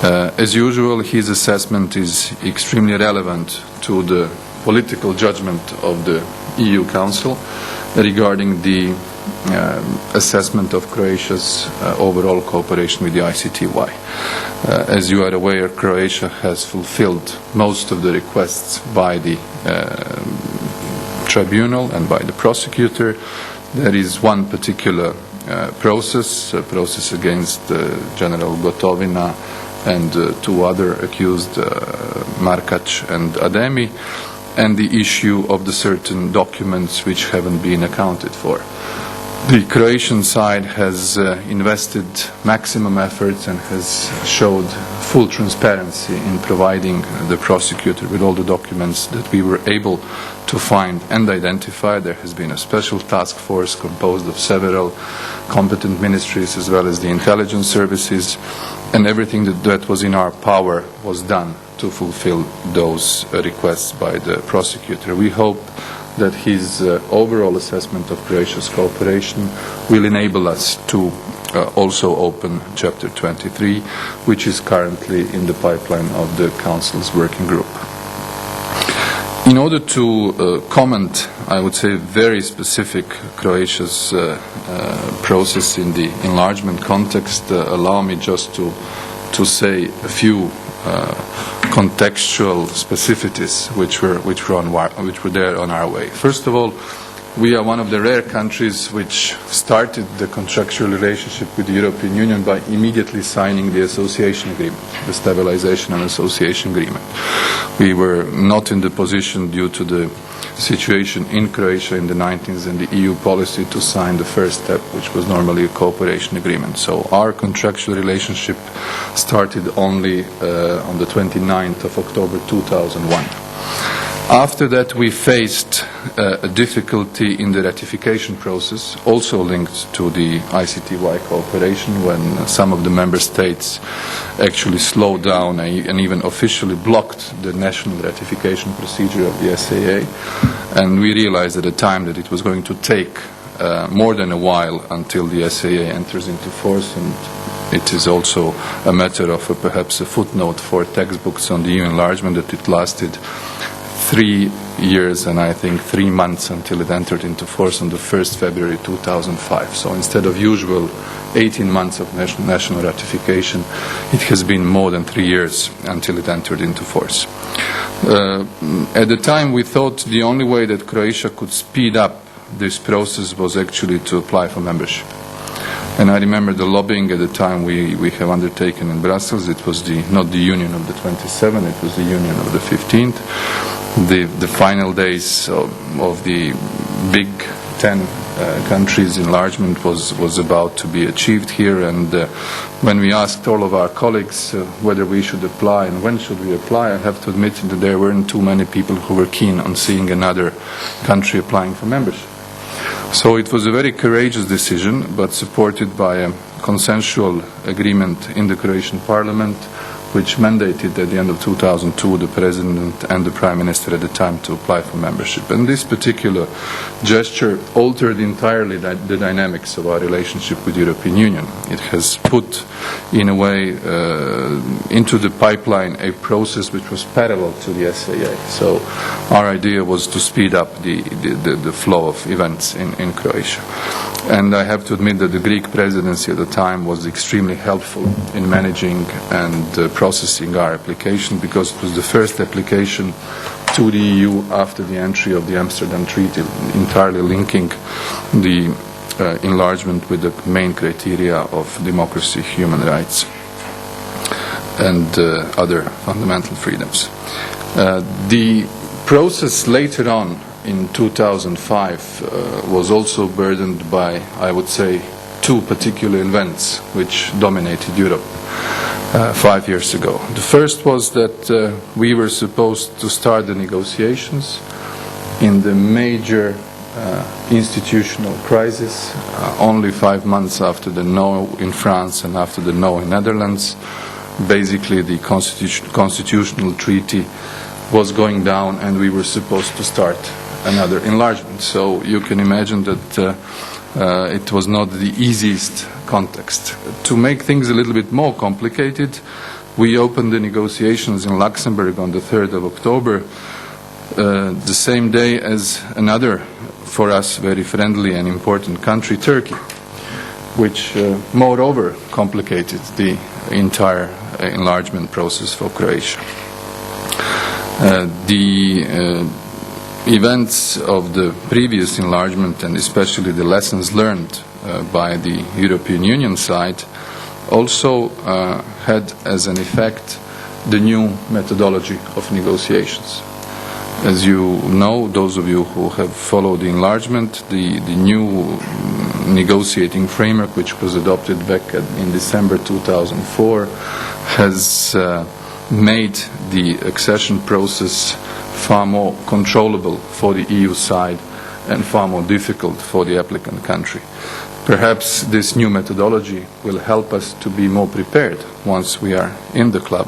As usual, his assessment is extremely relevant to the political judgment of the EU Council regarding the assessment of Croatia's overall cooperation with the ICTY. As you are aware, Croatia has fulfilled most of the requests by the tribunal and by the prosecutor. There is one particular process, a process against General Gotovina and two other accused, Markac and Ademi, and the issue of the certain documents which haven't been accounted for. The Croatian side has invested maximum efforts and has showed full transparency in providing the prosecutor with all the documents that we were able to find and identify. There has been a special task force composed of several competent ministries as well as the intelligence services, and everything that was in our power was done to fulfill those requests by the prosecutor. We hope that his overall assessment of Croatia's cooperation will enable us to also open Chapter 23, which is currently in the pipeline of the Council's working group. In order to comment, I would say, very specific Croatia's process in the enlargement context, allow me just to say a few contextual specificities which were there on our way. First of all, we are one of the rare countries which started the contractual relationship with the European Union by immediately signing the association agreement, the stabilization and association agreement. We were not in the position, due to the situation in Croatia in the 90s and the EU policy, to sign the first step, which was normally a cooperation agreement. So our contractual relationship started only on the 29th of October 2001. After that, we faced a difficulty in the ratification process, also linked to the ICTY cooperation, when some of the member states actually slowed down and even officially blocked the national ratification procedure of the SAA. And we realized at the time that it was going to take more than a while until the SAA enters into force, and it is also a matter of perhaps a footnote for textbooks on the EU enlargement that it lasted 3 years and I think 3 months until it entered into force on the 1st February 2005. So instead of usual 18 months of national ratification, it has been more than 3 years until it entered into force. At the time, we thought the only way that Croatia could speed up this process was actually to apply for membership. And I remember the lobbying at the time we have undertaken in Brussels. It was not the union of the 27, it was the union of the 15th. The final days of the big 10 countries enlargement was about to be achieved here, and when we asked all of our colleagues whether we should apply and when should we apply, I have to admit that there weren't too many people who were keen on seeing another country applying for membership. So it was a very courageous decision, but supported by a consensual agreement in the Croatian Parliament, which mandated at the end of 2002 the President and the Prime Minister at the time to apply for membership. And this particular gesture altered entirely the dynamics of our relationship with the European Union. It has put, in a way, into the pipeline a process which was parallel to the SAA. So our idea was to speed up the flow of events in Croatia. And I have to admit that the Greek presidency at the time was extremely helpful in managing and processing our application, because it was the first application to the EU after the entry of the Amsterdam Treaty, entirely linking the enlargement with the main criteria of democracy, human rights, and other fundamental freedoms. The process later on in 2005 was also burdened by, I would say, two particular events which dominated Europe 5 years ago. The first was that we were supposed to start the negotiations in the major institutional crisis only 5 months after the no in France and after the no in Netherlands. Basically, the constitutional treaty was going down and we were supposed to start another enlargement. So you can imagine that it was not the easiest context. To make things a little bit more complicated, We opened the negotiations in Luxembourg on the 3rd of October, the same day as another, for us, very friendly and important country, Turkey, which moreover complicated the entire enlargement process for Croatia. The events of the previous enlargement, and especially the lessons learned by the European Union side, also had as an effect the new methodology of negotiations. As you know, those of you who have followed the enlargement, the new negotiating framework, which was adopted back in December 2004, has made the accession process far more controllable for the EU side and far more difficult for the applicant country. Perhaps this new methodology will help us to be more prepared once we are in the club